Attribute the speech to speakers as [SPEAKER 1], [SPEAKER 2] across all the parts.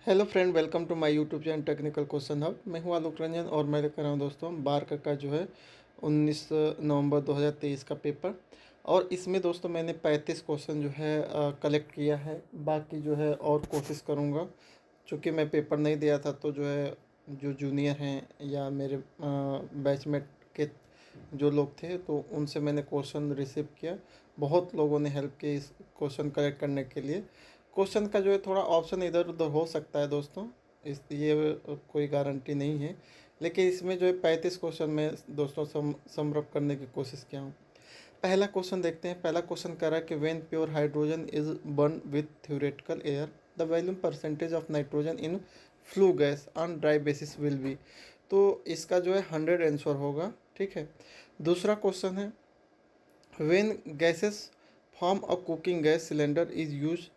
[SPEAKER 1] Hello friend, welcome to my YouTube channel technical question hub. मैं हूं आलोक रंजन और मैं लेकर रहा हूं दोस्तों बार का जो है 19 नवंबर 2023 का पेपर। और इसमें दोस्तों मैंने 35 क्वेश्चन जो है कलेक्ट किया है। बाकी जो है और कोशिश करूंगा, चूँकि मैं पेपर नहीं दिया था तो जो है जो जूनियर हैं या मेरे बैचमेट के जो लोग थे तो उनसे मैंने क्वेश्चन रिसीव किया। बहुत लोगों ने हेल्प की इस क्वेश्चन कलेक्ट करने के लिए। क्वेश्चन का जो है थोड़ा ऑप्शन इधर उधर हो सकता है दोस्तों, इस ये कोई गारंटी नहीं है। लेकिन इसमें जो है 35 क्वेश्चन मैं दोस्तों समरप करने की कोशिश किया हूँ। पहला क्वेश्चन देखते हैं। पहला क्वेश्चन कह रहा है कि when pure hydrogen is burn with theoretical air the volume percentage of nitrogen in flue gas on dry basis will be. तो इसका जो है 100 आंसर होगा। ठीक है। दूसरा क्वेश्चन है when gases form a cooking gas cylinder is use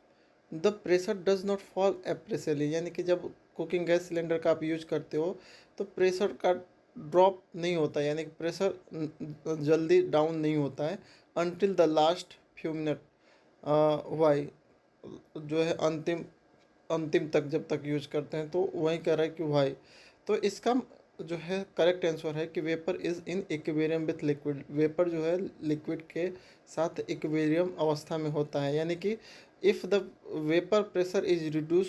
[SPEAKER 1] the pressure does not fall appreciably, यानी कि जब कुकिंग गैस सिलेंडर का आप यूज करते हो तो प्रेशर का ड्रॉप नहीं होता, यानी कि प्रेशर जल्दी डाउन नहीं होता है until the last few minute. Why जो है अंतिम अंतिम तक जब तक यूज करते हैं, तो वही कह रहा है कि वाई। तो इसका जो है करेक्ट आंसर है कि vapour is in equilibrium with liquid. Vapour जो है लिक्विड के साथ इक्विलिब्रियम अवस्था में होता है, यानी कि if the vapour pressure is reduce,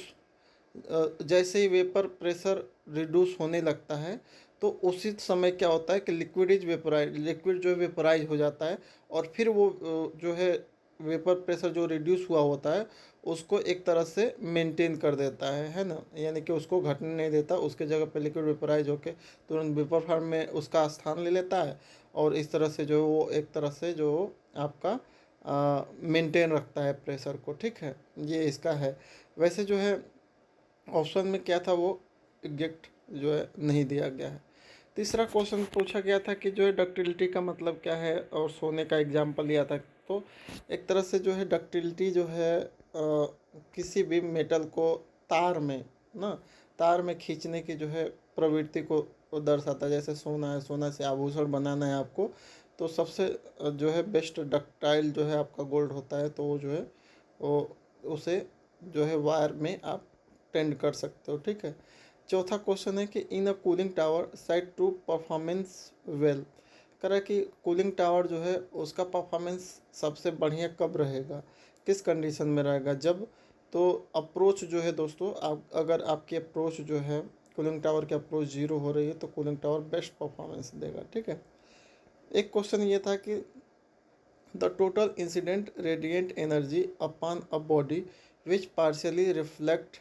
[SPEAKER 1] जैसे ही वेपर प्रेशर रिड्यूस होने लगता है तो उसी समय क्या होता है कि लिक्विड इज वेपराइज, लिक्विड जो है वेपराइज हो जाता है। और फिर वो जो है वेपर प्रेशर जो रिड्यूस हुआ होता है उसको एक तरह से मेंटेन कर देता है ना, यानी कि उसको घटने नहीं देता। उसके जगह पे लिक्विड वेपराइज होके तुरंत वेपर फॉर्म में उसका स्थान ले लेता है। और इस तरह से जो वो एक तरह से जो आपका मेंटेन रखता है प्रेशर को। ठीक है, ये इसका है। वैसे जो है ऑप्शन में क्या था, वो एग्जैक्ट जो है नहीं दिया गया है। तीसरा क्वेश्चन पूछा गया था कि जो है डक्टिलिटी का मतलब क्या है, और सोने का एग्जाम्पल लिया था। तो एक तरह से जो है डक्टिलिटी जो है किसी भी मेटल को तार में ना, तार में खींचने की जो है प्रवृत्ति को वो दर्शाता है। जैसे सोना है, सोना से आभूषण बनाना है आपको, तो सबसे जो है बेस्ट डक्टाइल जो है आपका गोल्ड होता है। तो वो जो है वो उसे जो है वायर में आप टेंड कर सकते हो। ठीक है। चौथा क्वेश्चन है कि in a cooling tower side to performance well. कह रहा है कि कूलिंग टावर जो है उसका परफॉर्मेंस सबसे बढ़िया कब रहेगा, किस कंडीशन में रहेगा। जब तो अप्रोच जो है दोस्तों, आप अगर आपकी अप्रोच जो है कूलिंग टावर की अप्रोच जीरो हो रही है तो कूलिंग टावर बेस्ट परफॉर्मेंस देगा। ठीक है। एक क्वेश्चन ये था कि the total incident radiant energy upon a body which partially reflect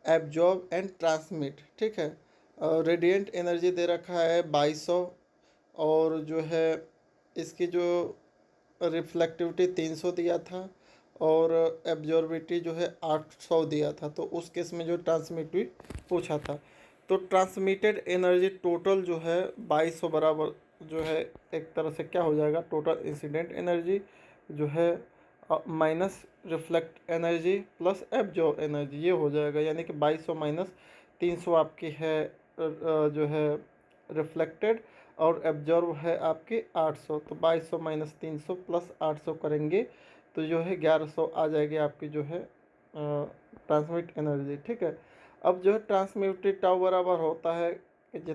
[SPEAKER 1] absorb and transmit. ठीक है। रेडिएंट एनर्जी दे रखा है 2200, और जो है इसकी जो रिफ्लेक्टिविटी 300 दिया था, और एब्जॉर्बिटी जो है 800 दिया था। तो उस केस में जो ट्रांसमिटिव पूछा था, तो ट्रांसमिटेड एनर्जी टोटल जो है 2200 बराबर जो है एक तरह से क्या हो जाएगा, टोटल इंसिडेंट एनर्जी जो है minus reflect energy plus absorb energy, ये हो जाएगा। यानी कि 2200 माइनस 300 आपकी है जो है रिफ्लेक्टेड, और एब्जॉर्व है आपकी 800। तो 2200 माइनस 300 प्लस 800 करेंगे तो जो है 1100 आ जाएगी आपकी जो है ट्रांसमिट एनर्जी। ठीक है। अब जो है ट्रांसमिटिव टाउ बराबर होता है कि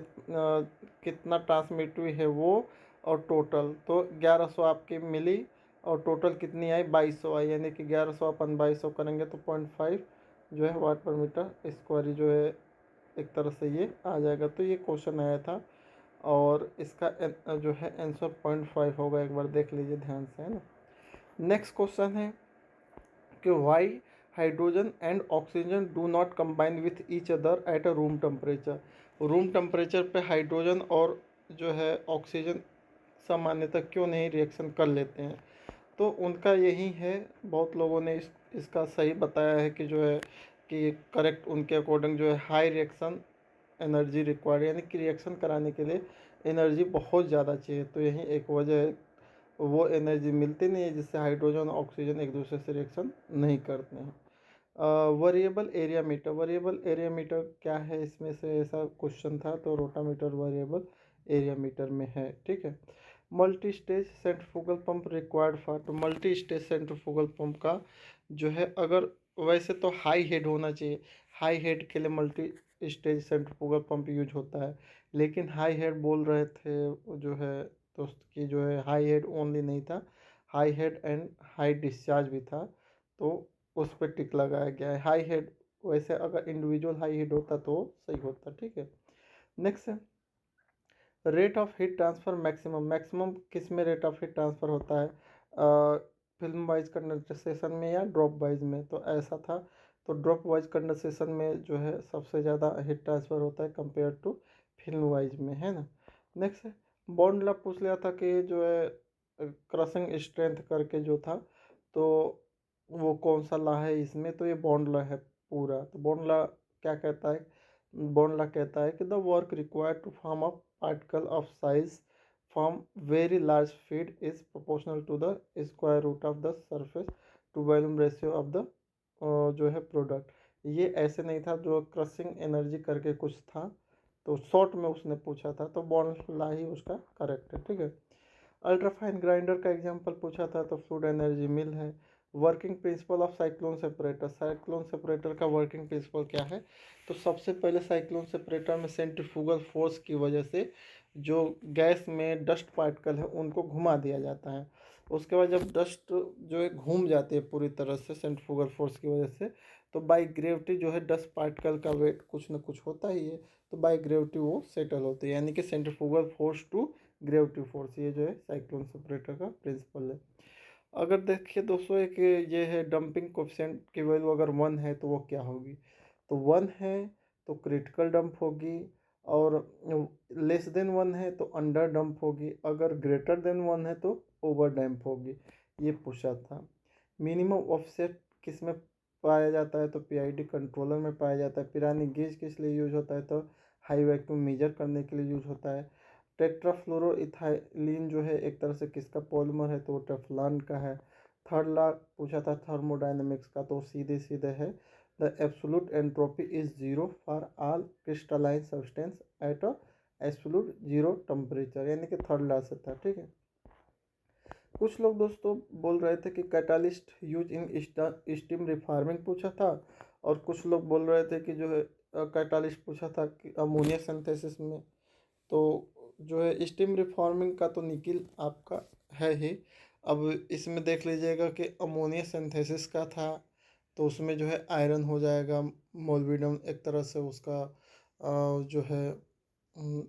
[SPEAKER 1] कितना ट्रांसमिटिव है वो, और टोटल तो 1100 आपकी मिली, और टोटल कितनी आई 2200 आई। यानी कि 1100 अपन 2200 करेंगे तो 0.5 जो है वाट पर मीटर स्क्वायर जो है एक तरह से ये आ जाएगा। तो ये क्वेश्चन आया था, और इसका जो है आंसर 0.5 होगा। एक बार देख लीजिए ध्यान से, है ना। नेक्स्ट क्वेश्चन है कि Y hydrogen and oxygen do not combine with each other at a room temperature. Room temperature पे हाइड्रोजन और जो है ऑक्सीजन सामान्यतः क्यों नहीं रिएक्शन कर लेते हैं। तो उनका यही है, बहुत लोगों ने इसका सही बताया है कि जो है कि करेक्ट उनके अकॉर्डिंग जो है हाई रिएक्शन एनर्जी रिक्वायर्ड, यानी कि रिएक्शन कराने के लिए एनर्जी बहुत ज़्यादा चाहिए। तो यही एक वजह है, वो एनर्जी मिलती नहीं है जिससे हाइड्रोजन और ऑक्सीजन एक दूसरे से रिएक्शन नहीं करते हैं। Variable area meter, variable area meter क्या है, इसमें से ऐसा क्वेश्चन था। तो रोटामीटर वेरिएबल एरिया मीटर में है। ठीक है। Multi stage centrifugal pump required for, तो मल्टी स्टेज सेंट्रीफ्यूगल पंप का जो है, अगर वैसे तो हाई हेड होना चाहिए। हाई हेड के लिए multi stage centrifugal pump use होता है। लेकिन हाई हेड बोल रहे थे जो है दोस्त की जो है हाई हेड ओनली नहीं था, high head and high discharge भी था, तो उस पर टिक लगाया गया है। हाई हेड वैसे अगर इंडिविजुअल हाई हेड होता तो सही होता, ठीक है। नेक्स्ट है rate of heat transfer maximum. Maximum किस में रेट ऑफ हीट ट्रांसफ़र होता है, फिल्म वाइज कंडेंसेशन में या ड्रॉप वाइज में, तो ऐसा था। तो ड्रॉप वाइज कंडेंसेशन में जो है सबसे ज़्यादा हीट ट्रांसफ़र होता है कंपेयर टू फिल्म वाइज में, है ना। नेक्स्ट है बॉन्ड लॉ पूछ लिया था कि जो है क्रशिंग स्ट्रेंथ करके जो था, तो वो कौन सा लॉ है इसमें, तो ये बॉन्ड लॉ है पूरा। तो बॉन्ड लॉ क्या कहता है, बॉन्ड लॉ कहता है कि the work required to form a particle of size from very large feed is proportional to the square root of the surface to volume ratio of the जो है product. ये ऐसे नहीं था, जो क्रशिंग एनर्जी करके कुछ था, तो शॉर्ट में उसने पूछा था, तो बॉन्ड लॉ ही उसका करेक्ट है, ठीक है। अल्ट्राफाइन ग्राइंडर का एग्जांपल पूछा था, तो फ्लूइड एनर्जी मिल है। Working principle of cyclone separator. Cyclone separator का वर्किंग प्रिंसिपल क्या है, तो सबसे पहले साइक्लोन सेपरेटर में सेंट्रीफ्यूगल फोर्स की वजह से जो गैस में डस्ट पार्टिकल है उनको घुमा दिया जाता है। उसके बाद जब डस्ट जो है घूम जाती है पूरी तरह से सेंट्रीफ्यूगल फोर्स की वजह से, तो बाई ग्रेविटी जो है डस्ट पार्टिकल का वेट कुछ ना कुछ होता ही है, तो बाई ग्रेविटी वो सेटल होती है, यानी कि centrifugal force to gravity force, ये जो है साइक्लोन सेपरेटर का प्रिंसिपल है। अगर देखिए दोस्तों एक ये है डंपिंग कोफिशिएंट की वैल्यू अगर 1 है तो वो क्या होगी, तो 1 है तो क्रिटिकल डंप होगी, और लेस देन 1 है तो अंडर डंप होगी, अगर ग्रेटर देन 1 है तो ओवर डंप होगी, ये पूछा था। मिनिमम ऑफसेट किस में पाया जाता है, तो पीआईडी कंट्रोलर में पाया जाता है। पिरानी गेज किस लिए यूज होता है, तो हाई वैक्यूम मेजर करने के लिए यूज होता है। टेट्राफ्लोरोइथाइलिन जो है एक तरह से किसका पॉलीमर है, तो वो टेफ्लॉन का है। थर्ड लॉ पूछा था थर्मोडायनेमिक्स का, तो सीधे सीधे है the absolute entropy is zero for all crystalline substance at a absolute zero temperature, यानी कि थर्ड लॉ से था, ठीक है। कुछ लोग दोस्तों बोल रहे थे कि कैटालिस्ट यूज इन स्टीम रिफार्मिंग पूछा था, और कुछ लोग बोल रहे थे कि जो है कैटालिस्ट पूछा था कि अमोनिया सिंथेसिस में। तो जो है स्टीम रिफॉर्मिंग का तो निकिल आपका है ही। अब इसमें देख लीजिएगा कि अमोनिया सिंथेसिस का था, तो उसमें जो है आयरन हो जाएगा, मोलिब्डेनम एक तरह से उसका जो है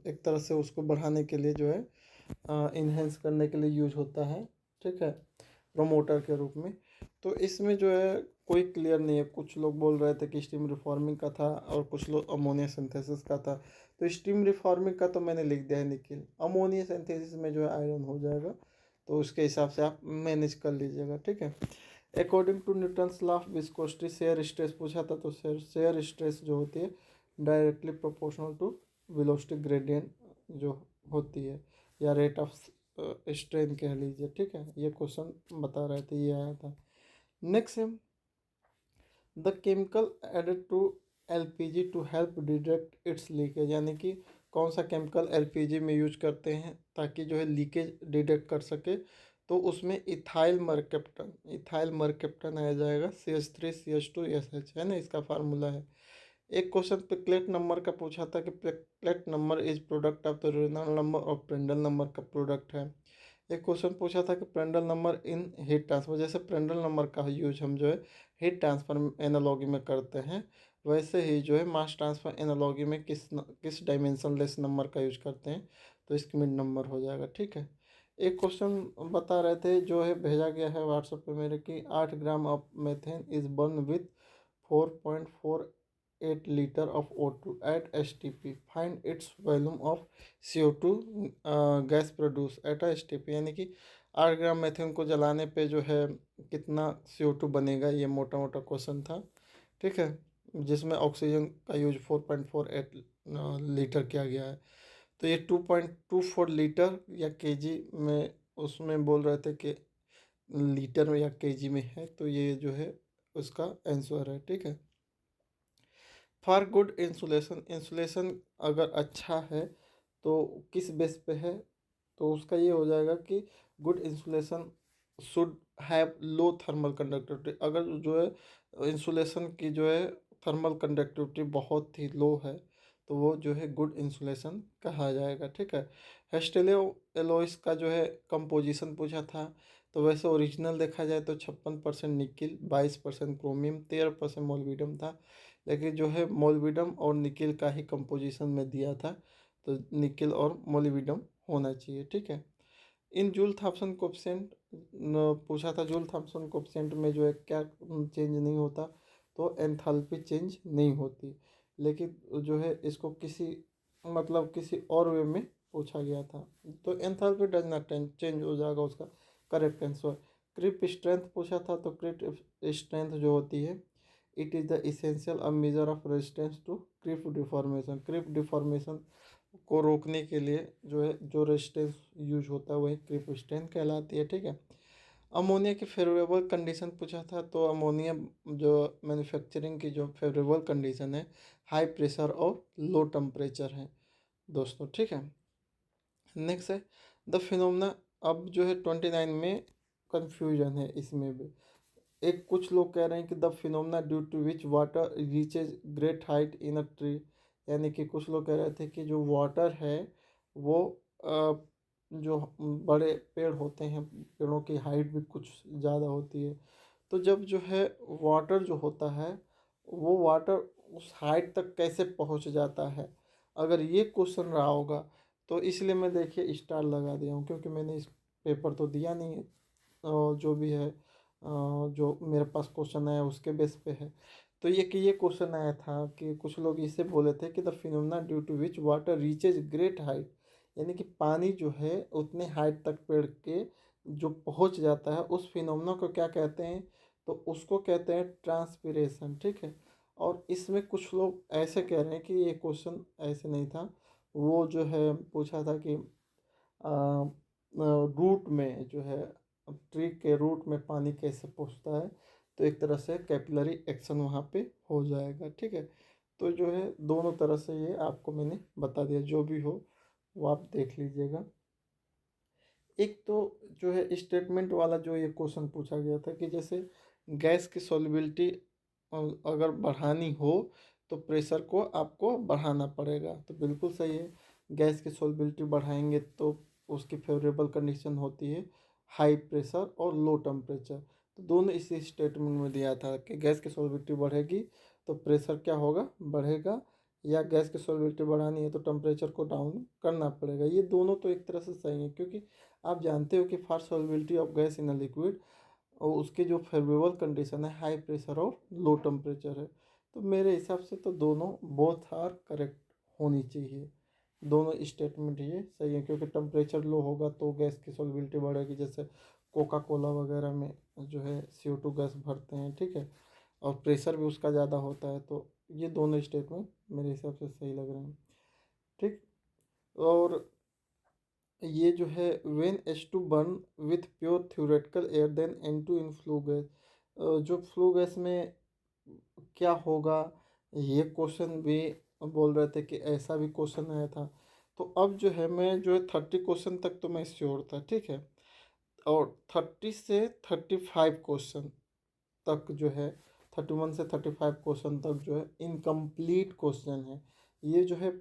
[SPEAKER 1] एक तरह से उसको बढ़ाने के लिए जो है इन्हेंस करने के लिए यूज होता है, ठीक है, प्रोमोटर के रूप में। तो इसमें जो है कोई क्लियर नहीं है, कुछ लोग बोल रहे थे कि स्टीम रिफॉर्मिंग का था और कुछ लोग अमोनिया सिंथेसिस का था। तो स्टीम रिफॉर्मिंग का तो मैंने लिख दिया है निखिल, अमोनिया सिंथेसिस में जो है आयरन हो जाएगा, तो उसके हिसाब से आप मैनेज कर लीजिएगा, ठीक है। According to Newton's law of viscosity shear stress पूछा था, तो शेयर स्ट्रेस जो होती है directly proportional to velocity gradient जो होती है, या रेट ऑफ स्ट्रेन कह लीजिए, ठीक है। ये क्वेश्चन बता रहे थे, ये आया था। नेक्स्ट है the chemical added to LPG to help detect its leakage, यानी कि कौन सा केमिकल एलपीजी में यूज करते हैं ताकि जो है लीकेज डिटेक्ट कर सके, तो उसमें इथाइल मरकेप्टन आ जाएगा, CH3CH2SH, है ना, इसका फार्मूला है। एक क्वेश्चन पे प्लेट नंबर का पूछा था कि Peclet number is product of the Reynold number और प्रेंडल नंबर का प्रोडक्ट है। एक क्वेश्चन पूछा था कि प्रेंडल नंबर इन हीट ट्रांसफर, जैसे प्रेंडल नंबर का यूज हम जो है हीट ट्रांसफर एनालॉगी में करते हैं, वैसे ही जो है मास ट्रांसफर एनालॉगी में किस डायमेंशनलेस नंबर का यूज करते हैं, तो स्किमिड नंबर हो जाएगा, ठीक है। एक क्वेश्चन बता रहे थे जो है भेजा गया है व्हाट्सएप पे मेरे की, 8 gram of methane is burn with 4.48 litre of O2 at STP, find its volume of CO2 gas produce at STP, यानी कि 8 ग्राम मेथेन को जलाने पे जो है कितना CO2 बनेगा, ये मोटा मोटा क्वेश्चन था, ठीक है, जिसमें ऑक्सीजन का यूज 4.48 लीटर किया गया है। तो ये 2.24 लीटर या केजी में उसमें बोल रहे थे कि लीटर में या केजी में है, तो ये जो है उसका आंसर है, ठीक है। फॉर गुड इंसुलेशन, इंसुलेशन अगर अच्छा है तो किस बेस पे है, तो उसका ये हो जाएगा कि good insulation should have low thermal conductivity. अगर जो है इंसुलेशन की जो है थर्मल कंडक्टिविटी बहुत ही लो है, तो वो जो है गुड इंसुलेशन कहा जाएगा। ठीक है। हेस्टेलियो एलोइस का जो है कंपोजिशन पूछा था, तो वैसे ओरिजिनल देखा जाए तो 56% निकिल, 22% क्रोमियम, 13% मोलिब्डेनम था। लेकिन जो है मोलिब्डेनम और निकिल का ही कंपोजिशन में दिया था, तो निकिल और मोलिब्डेनम होना चाहिए। ठीक है। इन जूल थॉम्पसन कोफिशिएंट पूछा था, जूल थॉम्पसन कोफिशिएंट में जो है क्या चेंज नहीं होता, तो एंथैल्पी चेंज नहीं होती। लेकिन जो है इसको किसी मतलब किसी और वे में पूछा गया था, तो एंथैल्पी डज नॉट चेंज हो जाएगा उसका करेक्ट आंसर। क्रिप स्ट्रेंथ पूछा था, तो क्रिप स्ट्रेंथ जो होती है, it is the essential a measure of resistance to creep deformation. Creep deformation को रोकने के लिए जो है जो रेजिस्टेंस यूज होता है वही क्रिप स्ट्रेंथ कहलाती है। ठीक है। अमोनिया की फेवरेबल कंडीशन पूछा था, तो अमोनिया जो मैन्युफैक्चरिंग की जो फेवरेबल कंडीशन है, हाई प्रेशर और लो टेम्परेचर है दोस्तों। ठीक है। नेक्स्ट है द फिनोमेना। अब जो है 29 में कंफ्यूजन है इसमें भी। एक कुछ लोग कह रहे हैं कि the phenomena due to which water reaches great height in a tree, यानी कि कुछ लोग कह रहे थे कि जो वाटर है वो जो बड़े पेड़ होते हैं, पेड़ों की हाइट भी कुछ ज़्यादा होती है, तो जब जो है वाटर जो होता है वो वाटर उस हाइट तक कैसे पहुंच जाता है, अगर ये क्वेश्चन रहा होगा तो इसलिए मैं देखिए स्टार लगा दिया हूँ, क्योंकि मैंने इस पेपर तो दिया नहीं है, जो भी है जो मेरे पास क्वेश्चन आया उसके बेस पे है। तो ये क्वेश्चन आया था कि कुछ लोग इसे बोले थे कि the phenomena due to which water reaches great height, यानी कि पानी जो है उतने हाइट तक पेड़ के जो पहुंच जाता है, उस फिनोमेना को क्या कहते हैं, तो उसको कहते हैं ट्रांसपिरेशन। ठीक है। और इसमें कुछ लोग ऐसे कह रहे हैं कि ये क्वेश्चन ऐसे नहीं था, वो जो है पूछा था कि रूट में जो है ट्री के रूट में पानी कैसे पहुंचता है, तो एक तरह से कैपिलरी एक्शन वहाँ पे हो जाएगा। ठीक है। तो जो है दोनों तरह से ये आपको मैंने बता दिया, जो भी हो वो आप देख लीजिएगा। एक तो जो है स्टेटमेंट वाला जो ये क्वेश्चन पूछा गया था कि जैसे गैस की सॉल्युबिलिटी अगर बढ़ानी हो तो प्रेशर को आपको बढ़ाना पड़ेगा, तो बिल्कुल सही है। गैस की सॉल्युबिलिटी बढ़ाएंगे तो उसकी फेवरेबल कंडीशन होती है हाई प्रेशर और लो टेम्परेचर। तो दोनों इसी स्टेटमेंट में दिया था कि गैस की सॉल्युबिलिटी बढ़ेगी तो प्रेशर क्या होगा, बढ़ेगा, या गैस की सॉल्युबिलिटी बढ़ानी है तो टेम्परेचर को डाउन करना पड़ेगा। ये दोनों तो एक तरह से सही है, क्योंकि आप जानते हो कि for solubility of gas in a liquid और उसकी जो फेवरेबल कंडीशन है हाई प्रेशर और लो टेम्परेचर है। तो मेरे हिसाब से तो दोनों बोथ आर करेक्ट होनी चाहिए, दोनों स्टेटमेंट ये सही है, क्योंकि टेम्परेचर लो होगा तो गैस की सॉल्युबिलिटी बढ़ेगी, जैसे कोका कोला वगैरह में जो है CO2 गैस भरते हैं। ठीक है। और प्रेशर भी उसका ज़्यादा होता है, तो ये दोनों स्टेटमेंट मेरे हिसाब से सही लग रहे हैं। ठीक। और ये जो है when H2 burn with pure theoretical air then N2 in flue gas, जो फ्लू गैस में क्या होगा, ये क्वेश्चन भी बोल रहे थे कि ऐसा भी क्वेश्चन आया था। तो अब जो है मैं जो है 30 क्वेश्चन तक तो मैं श्योर था। ठीक है। और 30 से 35 क्वेश्चन तक जो है, 31 से 35 क्वेश्चन तक जो है इनकम्प्लीट क्वेश्चन है। ये जो है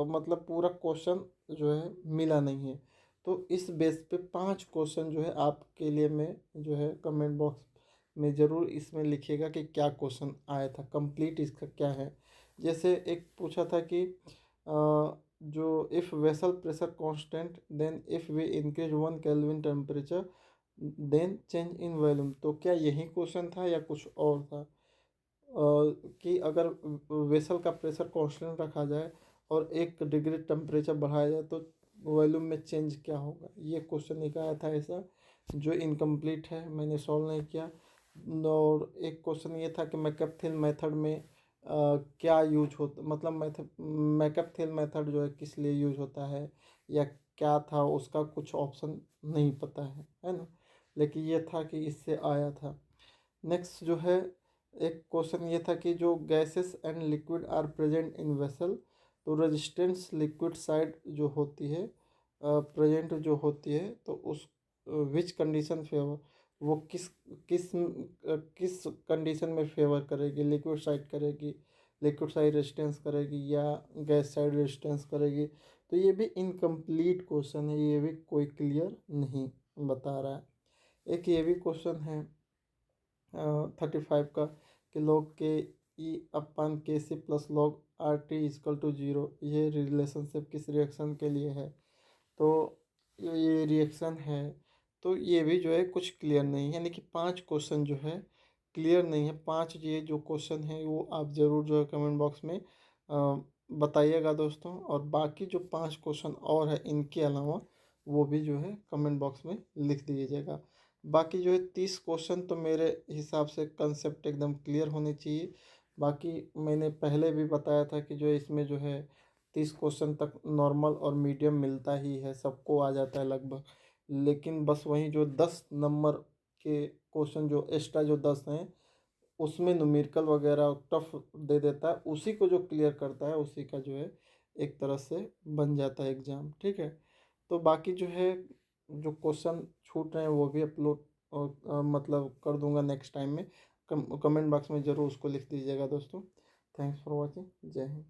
[SPEAKER 1] मतलब पूरा क्वेश्चन जो है मिला नहीं है। तो इस बेस पे 5 क्वेश्चन जो है आपके लिए मैं जो है कमेंट बॉक्स में ज़रूर इसमें लिखिएगा कि क्या क्वेश्चन आया था, कंप्लीट इसका क्या है। जैसे एक पूछा था कि जो if vessel pressure constant then if we increase 1 kelvin temperature then change in volume, तो क्या यही क्वेश्चन था या कुछ और था, कि अगर वेसल का प्रेशर कांस्टेंट रखा जाए और 1 डिग्री टेम्परेचर बढ़ाया जाए तो वॉल्यूम में चेंज क्या होगा। ये क्वेश्चन एक आया था ऐसा, जो इनकम्प्लीट है, मैंने सॉल्व नहीं किया। और एक क्वेश्चन ये था कि मैकअप-थिल मेथड में क्या यूज होता, मतलब मैकअप-थिल मेथड जो है किस लिए यूज होता है या क्या था, उसका कुछ ऑप्शन नहीं पता है ना। लेकिन ये था कि इससे आया था। नेक्स्ट जो है एक क्वेश्चन ये था कि जो gases and liquid are present in vessel, तो रेजिस्टेंस लिक्विड साइड जो होती है प्रेजेंट जो होती है, तो उस विच कंडीशन फेवर, वो किस कंडीशन में फेवर करेगी, लिक्विड साइड करेगी, लिक्विड साइड रेजिस्टेंस करेगी या गैस साइड रेजिस्टेंस करेगी। तो ये भी इनकम्प्लीट क्वेश्चन है, ये भी कोई क्लियर नहीं बता रहा है। एक ये भी क्वेश्चन है 35 का कि लॉग के E upon K C plus log R T equal to zero, ये रिलेशनशिप किस रिएक्शन के लिए है। तो ये रिएक्शन है, तो ये भी जो है कुछ क्लियर नहीं है, यानी कि 5 क्वेश्चन जो है क्लियर नहीं है। 5 ये जो क्वेश्चन है वो आप ज़रूर जो है कमेंट बॉक्स में बताइएगा दोस्तों। और बाकी जो 5 क्वेश्चन और है इनके अलावा वो भी जो है कमेंट बॉक्स में लिख दीजिएगा। बाकी जो है 30 क्वेश्चन तो मेरे हिसाब से कंसेप्ट एकदम क्लियर होने चाहिए। बाकी मैंने पहले भी बताया था कि जो इसमें जो है 30 क्वेश्चन तक नॉर्मल और मीडियम मिलता ही है, सबको आ जाता है लगभग। लेकिन बस वहीं जो 10 नंबर के क्वेश्चन जो एक्स्ट्रा जो 10 हैं उसमें न्यूमेरिकल वगैरह टफ दे देता है, उसी को जो क्लियर करता है उसी का जो है एक तरह से बन जाता है एग्ज़ाम। ठीक है, तो बाकी जो है जो क्वेश्चन छूट रहे हैं वो भी अपलोड मतलब कर दूंगा नेक्स्ट टाइम में। कमेंट बॉक्स में ज़रूर उसको लिख दीजिएगा दोस्तों। Thanks for watching. जय हिंद।